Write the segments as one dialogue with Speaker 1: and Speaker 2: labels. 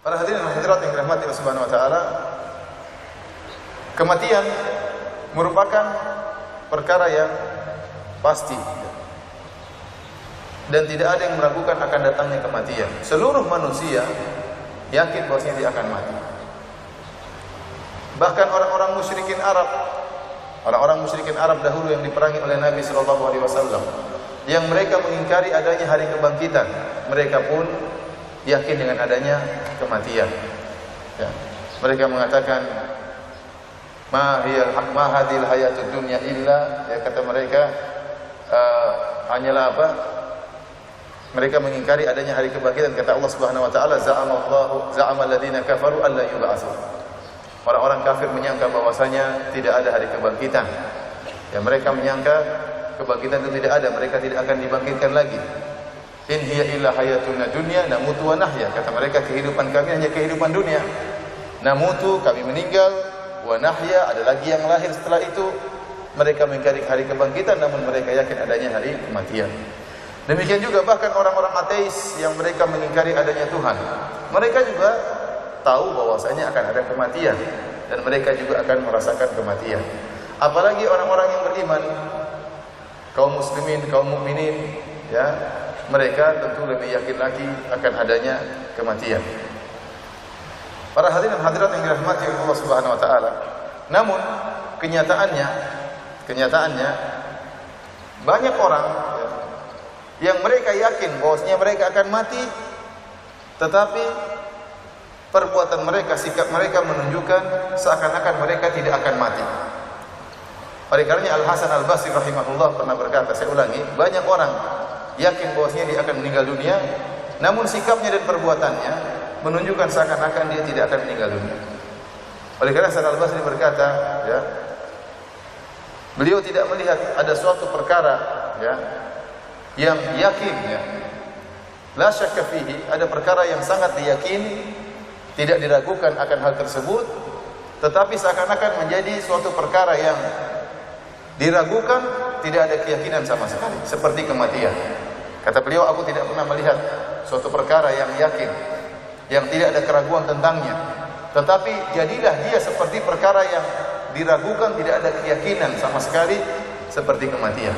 Speaker 1: Para hadirin dan hadirat yang dirahmati Allah Subhanahu wa taala, kematian merupakan perkara yang pasti dan tidak ada yang meragukan akan datangnya kematian. Seluruh manusia yakin bahwasanya dia akan mati. Bahkan orang-orang musyrikin Arab dahulu yang diperangi oleh Nabi sallallahu alaihi wasallam, yang mereka mengingkari adanya hari kebangkitan, mereka pun yakin dengan adanya kematian. Ya. Mereka mengatakan, ma hadhil hayatud dunya illa, ya, kata mereka, hanyalah apa? Mereka mengingkari adanya hari kebangkitan. Kata Allah Subhanahu wa taala, za'ama alladziina kafaru alla yub'atsu. Orang-orang kafir menyangka bahwasanya tidak ada hari kebangkitan. Ya, mereka menyangka kebangkitan itu tidak ada, mereka tidak akan dibangkitkan lagi. In hiya illa hayatuna dunya namutu wa nahya. Kata mereka, kehidupan kami hanya kehidupan dunia. Namutu, kami meninggal, wa nahya, ada lagi yang lahir setelah itu. Mereka mengingkari hari kebangkitan, namun mereka yakin adanya hari kematian. Demikian juga bahkan orang-orang ateis yang mereka mengingkari adanya Tuhan, mereka juga tahu bahwasanya akan ada kematian dan mereka juga akan merasakan kematian. Apalagi orang-orang yang beriman, kaum muslimin, kaum mukminin, ya, mereka tentu lebih yakin lagi akan adanya kematian. Para hadirin dan hadirat yang dirahmati oleh Allah Subhanahu wa taala. Namun kenyataannya banyak orang, ya, yang mereka yakin bahwasanya mereka akan mati, tetapi perbuatan mereka, sikap mereka menunjukkan seakan-akan mereka tidak akan mati. Oleh karenanya Al-Hasan Al-Basri rahimahullah pernah berkata, saya ulangi, banyak orang yakin bahwasanya dia akan meninggal dunia, namun sikapnya dan perbuatannya menunjukkan seakan-akan dia tidak akan meninggal dunia. Oleh karena Hasan Al-Basri berkata, ya, beliau tidak melihat ada suatu perkara, ya, yang yakin, ya, la syakka fihi, ada perkara yang sangat diyakini, tidak diragukan akan hal tersebut, tetapi seakan-akan menjadi suatu perkara yang diragukan, tidak ada keyakinan sama sekali, seperti kematian. Kata beliau, aku tidak pernah melihat suatu perkara yang yakin, yang tidak ada keraguan tentangnya, tetapi jadilah dia seperti perkara yang diragukan, tidak ada keyakinan sama sekali, seperti kematian.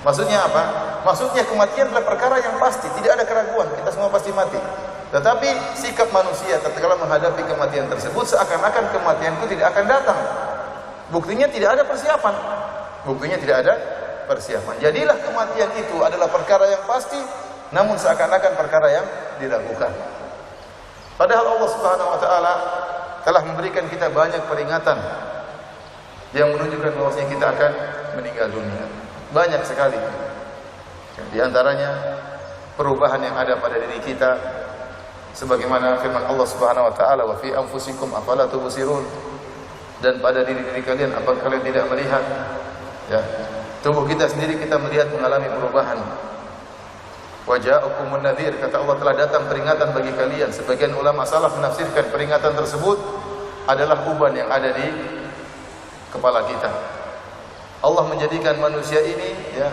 Speaker 1: Maksudnya apa? Maksudnya kematian adalah perkara yang pasti, tidak ada keraguan, kita semua pasti mati. Tetapi sikap manusia tatkala menghadapi kematian tersebut, seakan-akan kematian itu tidak akan datang. Buktinya tidak ada persiapan. Jadilah kematian itu adalah perkara yang pasti, namun seakan-akan perkara yang diragukan. Padahal Allah Subhanahu wa taala telah memberikan kita banyak peringatan yang menunjukkan bahwasanya kita akan meninggal dunia. Banyak sekali. Di antaranya perubahan yang ada pada diri kita, sebagaimana firman Allah Subhanahu wa taala, wa fi anfusikum afala tubsirun, dan pada diri-diri kalian apakah kalian tidak melihat, ya, tubuh kita sendiri kita melihat mengalami perubahan. Wa ja'akumun nadhir, kata Allah, telah datang peringatan bagi kalian. Sebagian ulama salaf menafsirkan peringatan tersebut adalah uban yang ada di kepala kita. Allah menjadikan manusia ini, ya,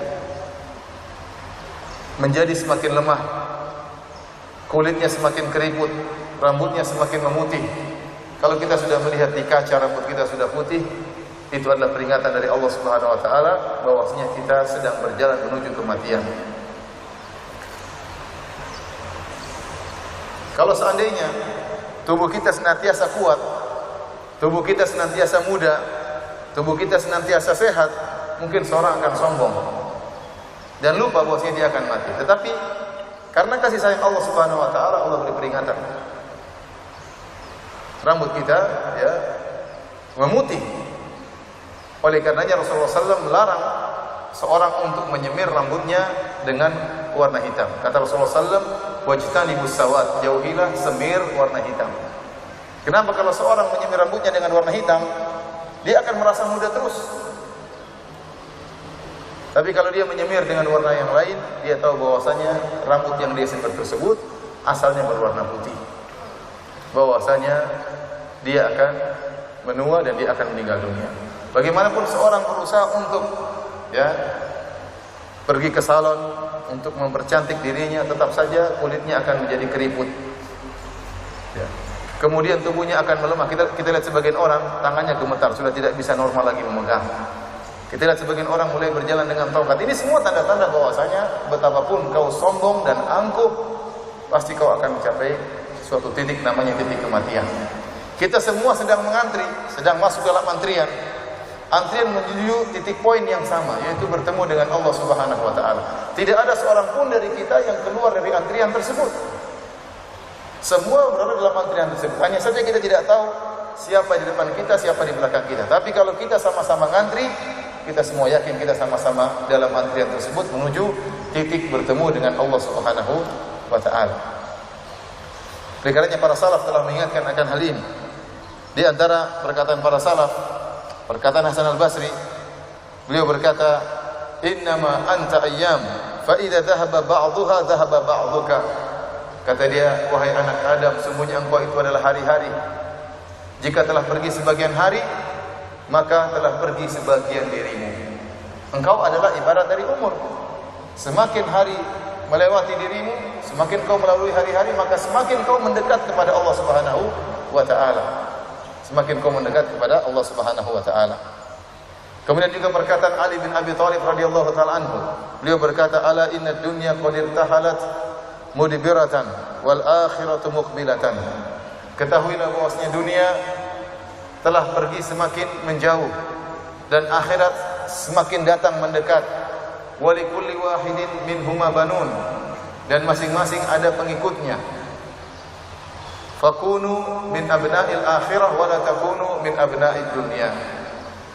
Speaker 1: menjadi semakin lemah, kulitnya semakin keriput, rambutnya semakin memutih. Kalau kita sudah melihat di kaca rambut kita sudah putih, itu adalah peringatan dari Allah Subhanahu wa taala bahwasanya kita sedang berjalan menuju kematian. Kalau seandainya tubuh kita senantiasa kuat, tubuh kita senantiasa muda, tubuh kita senantiasa sehat, mungkin seorang akan sombong dan lupa bahwasanya dia akan mati. Tetapi karena kasih sayang Allah Subhanahu wa taala, Allah beri peringatan. Rambut kita, ya, memutih. Oleh karenanya Rasulullah SAW melarang seorang untuk menyemir rambutnya dengan warna hitam. Kata Rasulullah SAW, wajtanibus sawad, jauhilah semir warna hitam. Kenapa? Kalau seorang menyemir rambutnya dengan warna hitam, dia akan merasa muda terus. Tapi kalau dia menyemir dengan warna yang lain, dia tahu bahwasanya rambut yang dia semir tersebut asalnya berwarna putih, bahwasanya dia akan menua dan dia akan meninggal dunia. Bagaimanapun seorang berusaha untuk, ya, pergi ke salon untuk mempercantik dirinya, tetap saja kulitnya akan menjadi keriput. Kemudian tubuhnya akan melemah. Kita lihat sebagian orang tangannya gemetar, sudah tidak bisa normal lagi memegang. Kita lihat sebagian orang mulai berjalan dengan tongkat. Ini semua tanda-tanda bahwasanya betapapun kau sombong dan angkuh, pasti kau akan mencapai suatu titik namanya titik kematian. Kita semua sedang mengantri, sedang masuk dalam antrian. Antrian menuju titik poin yang sama, yaitu bertemu dengan Allah Subhanahu wa taala. Tidak ada seorang pun dari kita yang keluar dari antrian tersebut. Semua berada dalam antrian tersebut. Hanya saja kita tidak tahu siapa di depan kita, siapa di belakang kita. Tapi kalau kita sama-sama ngantri, kita semua yakin kita sama-sama dalam antrian tersebut menuju titik bertemu dengan Allah Subhanahu wa taala. Oleh karenanya para salaf telah mengingatkan akan hal ini. Di antara perkataan para salaf, perkataan Hasan al-Basri, beliau berkata, "Innama anta ayyam, fa idza dhahaba ba'dhuha dhahaba ba'dhuka." Kata dia, wahai anak Adam, sungguhnya engkau itu adalah hari-hari. Jika telah pergi sebagian hari, maka telah pergi sebagian dirimu. Engkau adalah ibarat dari umur. Semakin hari melewati dirimu, semakin kau melalui hari-hari, maka semakin kau mendekat kepada Allah Subhanahu wa taala. Semakin kau mendekat kepada Allah Subhanahu wa taala. Kemudian juga perkataan Ali bin Abi Thalib radhiyallahu taala anhu. Beliau berkata, "Ala inna dunya qad irtahalat mudbiratan wal akhiratu muqbilatan." Ketahuilah bahwasanya dunia telah pergi semakin menjauh dan akhirat semakin datang mendekat. Wa likulli wahidin minhuma banun, dan masing-masing ada pengikutnya. Fakunu min abna'il akhirah wa la takunu min abna'id dunya.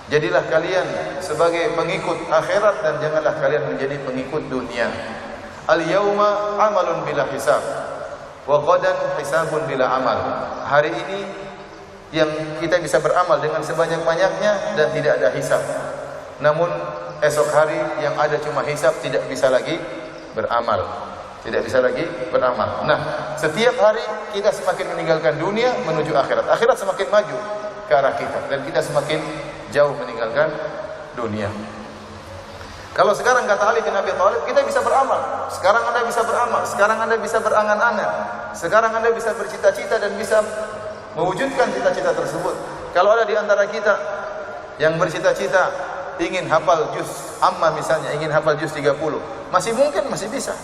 Speaker 1: Jadilah kalian sebagai pengikut akhirat dan janganlah kalian menjadi pengikut dunia. Al-yauma amalun bila hisab wa ghadan hisabun bila amal. Hari ini yang kita bisa beramal dengan sebanyak-banyaknya dan tidak ada hisab. Namun esok hari yang ada cuma hisab, tidak bisa lagi beramal. Tidak bisa lagi beramal. Nah, setiap hari kita semakin meninggalkan dunia menuju akhirat. Akhirat semakin maju ke arah kita dan kita semakin jauh meninggalkan dunia. Kalau sekarang kata Ali bin Abi Thalib, kita bisa beramal. Sekarang Anda bisa beramal. Sekarang Anda bisa berangan-angan. Sekarang Anda bisa bercita-cita dan bisa mewujudkan cita-cita tersebut. Kalau ada di antara kita yang bercita-cita ingin hafal juz amma misalnya, ingin hafal juz 30, masih mungkin, masih bisa.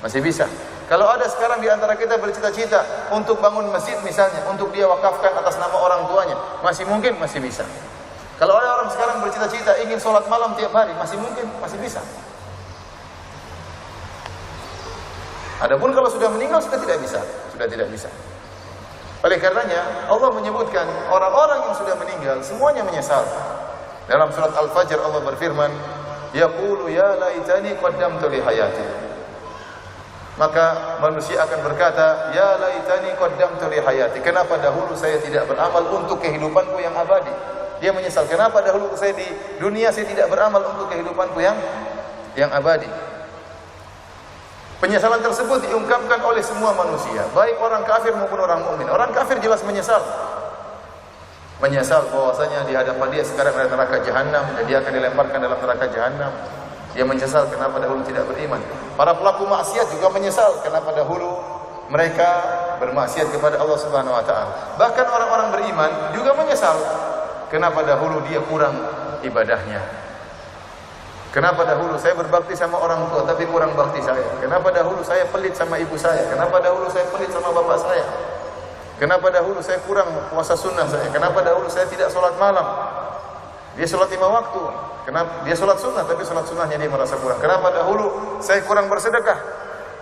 Speaker 1: Masih bisa. Kalau ada sekarang di antara kita bercita-cita untuk bangun masjid misalnya, untuk dia wakafkan atas nama orang tuanya, masih mungkin, masih bisa. Kalau ada orang sekarang bercita-cita ingin sholat malam tiap hari, masih mungkin, masih bisa. Adapun kalau sudah meninggal, sudah tidak bisa. Sudah tidak bisa. Oleh karenanya Allah menyebutkan orang-orang yang sudah meninggal semuanya menyesal. Dalam surat Al-Fajr Allah berfirman, yaqulu ya laitani qaddamtu li hayati. Maka manusia akan berkata, ya laitani qaddamtu li hayati. Kenapa dahulu saya tidak beramal untuk kehidupanku yang abadi? Dia menyesal, kenapa dahulu saya di dunia saya tidak beramal untuk kehidupanku yang abadi? Penyesalan tersebut diungkapkan oleh semua manusia, baik orang kafir maupun orang mukmin. Orang kafir jelas menyesal. Menyesal bahwasanya di hadapan dia sekarang ada neraka jahanam dan dia akan dilemparkan dalam neraka jahanam. Dia menyesal kenapa dahulu tidak beriman. Para pelaku maksiat juga menyesal kenapa dahulu mereka bermaksiat kepada Allah Subhanahu wa taala. Bahkan orang-orang beriman juga menyesal kenapa dahulu dia kurang ibadahnya. Kenapa dahulu saya berbakti sama orang tua tapi kurang bakti saya? Kenapa dahulu saya pelit sama ibu saya? Kenapa dahulu saya pelit sama bapak saya? Kenapa dahulu saya kurang puasa sunnah saya? Kenapa dahulu saya tidak sholat malam? Dia sholat 5 waktu. Kenapa dia sholat sunnah tapi sholat sunnahnya dia merasa kurang? Kenapa dahulu saya kurang bersedekah?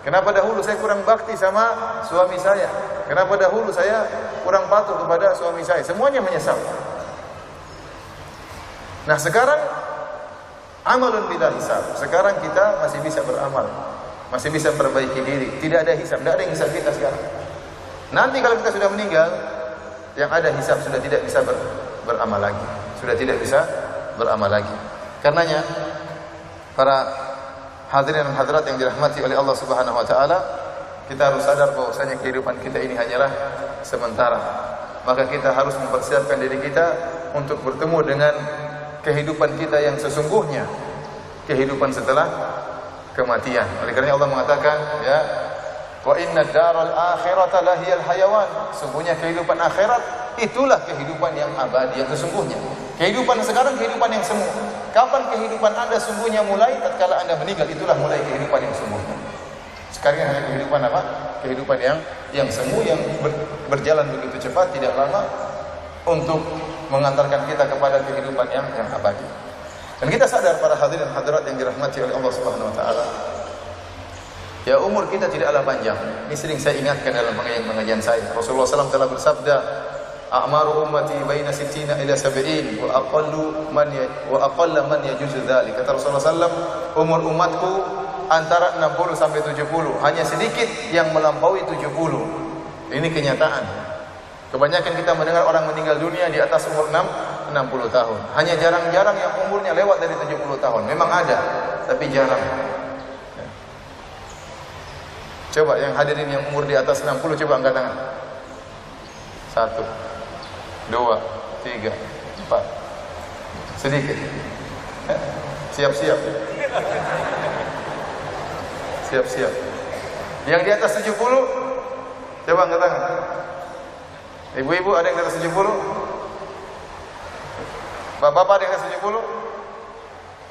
Speaker 1: Kenapa dahulu saya kurang bakti sama suami saya? Kenapa dahulu saya kurang patuh kepada suami saya? Semuanya menyesal. Nah sekarang amalun bila hisab. Sekarang kita masih bisa beramal, masih bisa perbaiki diri. Tidak ada hisab, tidak ada yang hisab kita sekarang. Nanti kalau kita sudah meninggal, yang ada hisab sudah tidak bisa beramal lagi. Sudah tidak bisa beramal lagi. Karenanya para hadirin dan hadirat yang dirahmati oleh Allah Subhanahu wa taala, kita harus sadar bahwasanya kehidupan kita ini hanyalah sementara. Maka kita harus mempersiapkan diri kita untuk bertemu dengan kehidupan kita yang sesungguhnya, kehidupan setelah kematian. Oleh karena Allah mengatakan, ya, Wa inna daral akhirata lahiyal hayawan. Sungguhnya kehidupan akhirat itulah kehidupan yang abadi, yang sesungguhnya. Kehidupan sekarang kehidupan yang semu. Kapan kehidupan Anda sungguhnya mulai? Tatkala Anda meninggal, itulah mulai kehidupan yang sungguhnya. Sekarang hanya kehidupan apa? Kehidupan yang semu, yang berjalan begitu cepat, tidak lama, untuk mengantarkan kita kepada kehidupan yang abadi. Dan kita sadar para hadirin hadirat yang dirahmati oleh Allah Subhanahu wa taala, ya, umur kita tidaklah panjang. Ini sering saya ingatkan dalam pengajian saya. Rasulullah SAW telah bersabda, a'maru ummati baina 60 ila 70 wa aqalla man yajuzu dzalik. Kata Rasulullah SAW, umur umatku antara 60 sampai 70, hanya sedikit yang melampaui 70. Ini kenyataan. Kebanyakan kita mendengar orang meninggal dunia di atas umur 60 tahun. Hanya jarang-jarang yang umurnya lewat dari 70 tahun. Memang ada, tapi jarang. Coba yang hadirin yang umur di atas 60, coba angkat tangan. 1, 2, 3, 4. Sedikit. Siap-siap. Siap-siap. Yang di atas 70, coba angkat tangan. Ibu-ibu ada yang di atas 70? Bapak-bapak ada yang di atas 70?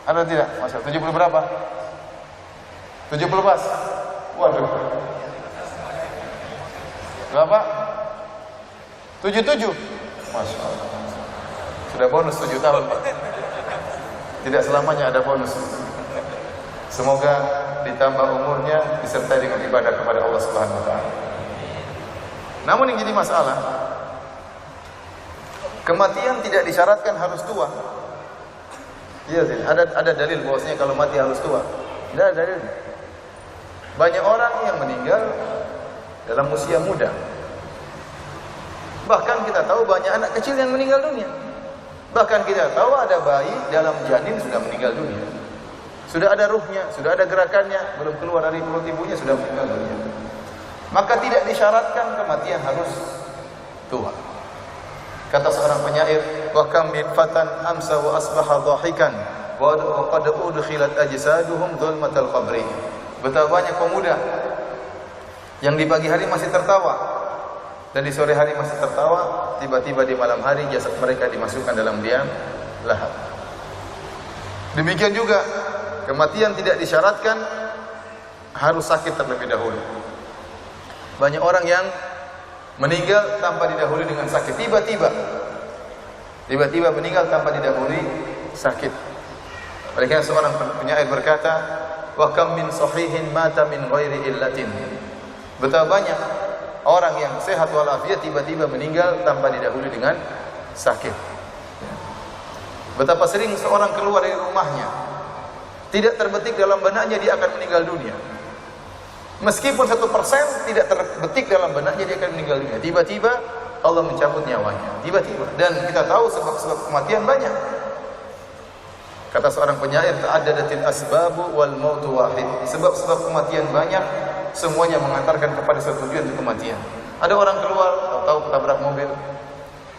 Speaker 1: Ada tidak? Masa 70 berapa? 70 pas? Waduh. Berapa? 77. Masya Allah. Sudah bonus 7 tahun, Pak. Tidak selamanya ada bonus. Semoga ditambah umurnya disertai dengan ibadah kepada Allah Subhanahu wa taala. Namun yang jadi masalah, kematian tidak disyaratkan harus tua. Iya sih, ada dalil bahwasanya kalau mati harus tua. Tidak ada dalil. Banyak orang yang meninggal dalam usia muda. Bahkan kita tahu banyak anak kecil yang meninggal dunia. Bahkan kita tahu ada bayi dalam janin sudah meninggal dunia. Sudah ada ruhnya, sudah ada gerakannya, belum keluar dari perut ibunya sudah meninggal dunia. Maka tidak disyaratkan kematian harus tua. Kata seorang penyair, wa kam min fatan amsa wa asbaha dhahikan wa qad udkhilat ajsaduhum dhulmatal qabri. Betapa banyak pemuda yang di pagi hari masih tertawa dan di sore hari masih tertawa, tiba-tiba di malam hari jasad mereka dimasukkan dalam liang lahat. Demikian juga kematian tidak disyaratkan harus sakit terlebih dahulu. Banyak orang yang meninggal tanpa didahului dengan sakit. Tiba-tiba meninggal tanpa didahului sakit. Mereka seorang penyair berkata, wa kam min sahihin mata min ghairi illatin. Betapa banyak orang yang sehat walafiat tiba-tiba meninggal tanpa didahului dengan sakit. Betapa sering seorang keluar dari rumahnya, tidak terbetik dalam benaknya dia akan meninggal dunia. Meskipun 1% tidak terbetik dalam benaknya dia akan meninggal dunia. Tiba-tiba Allah mencabut nyawanya. Tiba-tiba. Dan kita tahu sebab-sebab kematian banyak. Kata seorang penyair, ta'addadatil asbabu wal mautu wahid. Sebab-sebab kematian banyak, semuanya mengantarkan kepada satu tujuan, yaitu kematian. Ada orang keluar, tahu-tahu ketabrak mobil.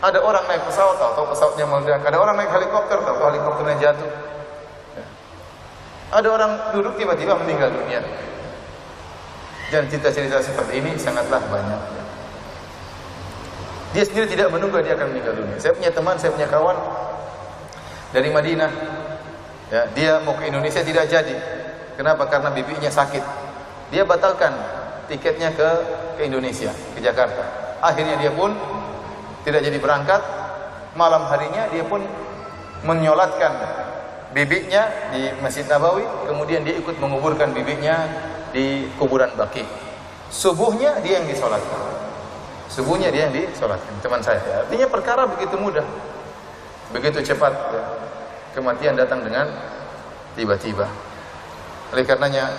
Speaker 1: Ada orang naik pesawat, tahu-tahu pesawatnya meledak. Ada orang naik helikopter, tahu-tahu helikopternya jatuh. Ada orang duduk tiba-tiba meninggal dunia. Dan cerita-cerita seperti ini sangatlah banyak. Dia sendiri tidak menunggu dia akan meninggal dunia. Saya punya teman, saya punya kawan dari Madinah. Ya, dia mau ke Indonesia tidak jadi. Kenapa? Karena bibinya sakit. Dia batalkan tiketnya ke Indonesia, ke Jakarta. Akhirnya dia pun tidak jadi berangkat. Malam harinya dia pun menyolatkan bibinya di Masjid Nabawi. Kemudian dia ikut menguburkan bibinya di kuburan Baqi. Subuhnya dia yang disolatkan. Subuhnya dia yang disolatkan. Teman saya. Artinya perkara begitu mudah, begitu cepat. Ya. Kematian datang dengan tiba-tiba. Oleh karenanya,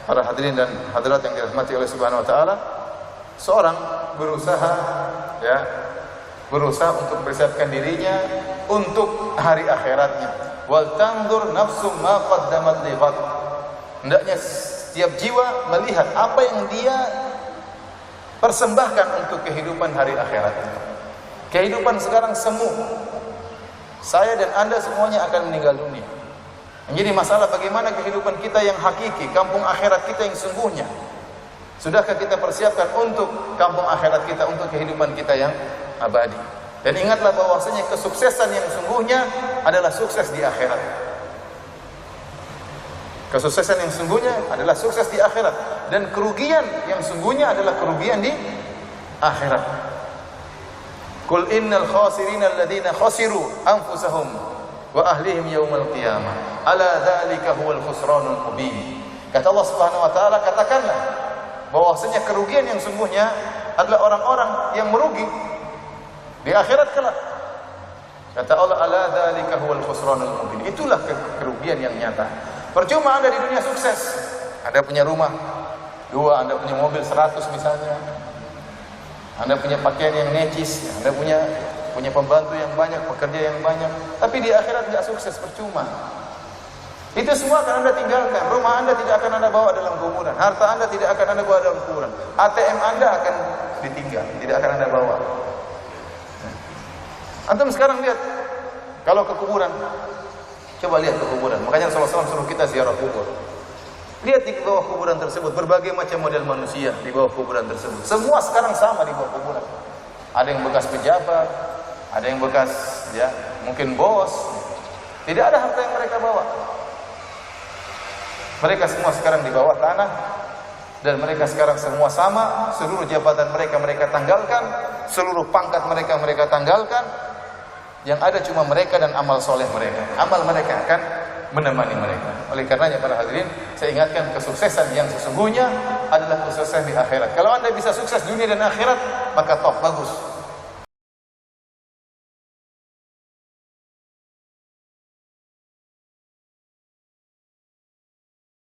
Speaker 1: para hadirin dan hadirat yang dirahmati oleh Subhanahu wa taala, seorang berusaha untuk mempersiapkan dirinya untuk hari akhiratnya. Wal tanzur nafsum ma qaddamat li ghad. Hendaknya setiap jiwa melihat apa yang dia persembahkan untuk kehidupan hari akhirat. Kehidupan sekarang semu. Saya dan Anda semuanya akan meninggal dunia. Jadi masalah bagaimana kehidupan kita yang hakiki, kampung akhirat kita yang sungguhnya. Sudahkah kita persiapkan untuk kampung akhirat kita, untuk kehidupan kita yang abadi? Dan ingatlah bahwasanya kesuksesan yang sungguhnya adalah sukses di akhirat. Kesuksesan yang sungguhnya adalah sukses di akhirat, dan kerugian yang sungguhnya adalah kerugian di akhirat. Qul innal khasirina alladziina khasiru anfusahum wa ahlihim yaumal qiyamah. Ala dzalika huwal khusranul mubin. Kata Allah Subhanahu wa taala, katakanlah bahwasanya kerugian yang sungguhnya adalah orang-orang yang merugi di akhirat kelak. Kata Allah, ala dzalika huwal khusranul mubin. Itulah kerugian yang nyata. Percuma Anda di dunia sukses, Anda punya rumah 2, Anda punya mobil 100 misalnya, Anda punya pakaian yang necis, Anda punya pembantu yang banyak, pekerja yang banyak, tapi di akhirat tidak sukses, percuma. Itu semua akan Anda tinggalkan. Rumah Anda tidak akan Anda bawa dalam kuburan. Harta Anda tidak akan Anda bawa dalam kuburan. ATM Anda akan ditinggal, tidak akan Anda bawa. Antum sekarang lihat, kalau ke kuburan, coba lihat ke kuburan. Makanya Rasulullah SAW suruh kita ziarah kubur. Lihat di bawah kuburan tersebut, berbagai macam model manusia di bawah kuburan tersebut. Semua sekarang sama di bawah kuburan. Ada yang bekas pejabat, ada yang bekas mungkin bos. Tidak ada harta yang mereka bawa. Mereka semua sekarang di bawah tanah, dan mereka sekarang semua sama. Seluruh jabatan mereka tanggalkan, seluruh pangkat mereka tanggalkan. Yang ada cuma mereka dan amal soleh mereka. Amal mereka akan menemani mereka. Oleh karenanya para hadirin, saya ingatkan, kesuksesan yang sesungguhnya adalah kesuksesan di akhirat. Kalau Anda bisa sukses dunia dan akhirat, maka top, bagus.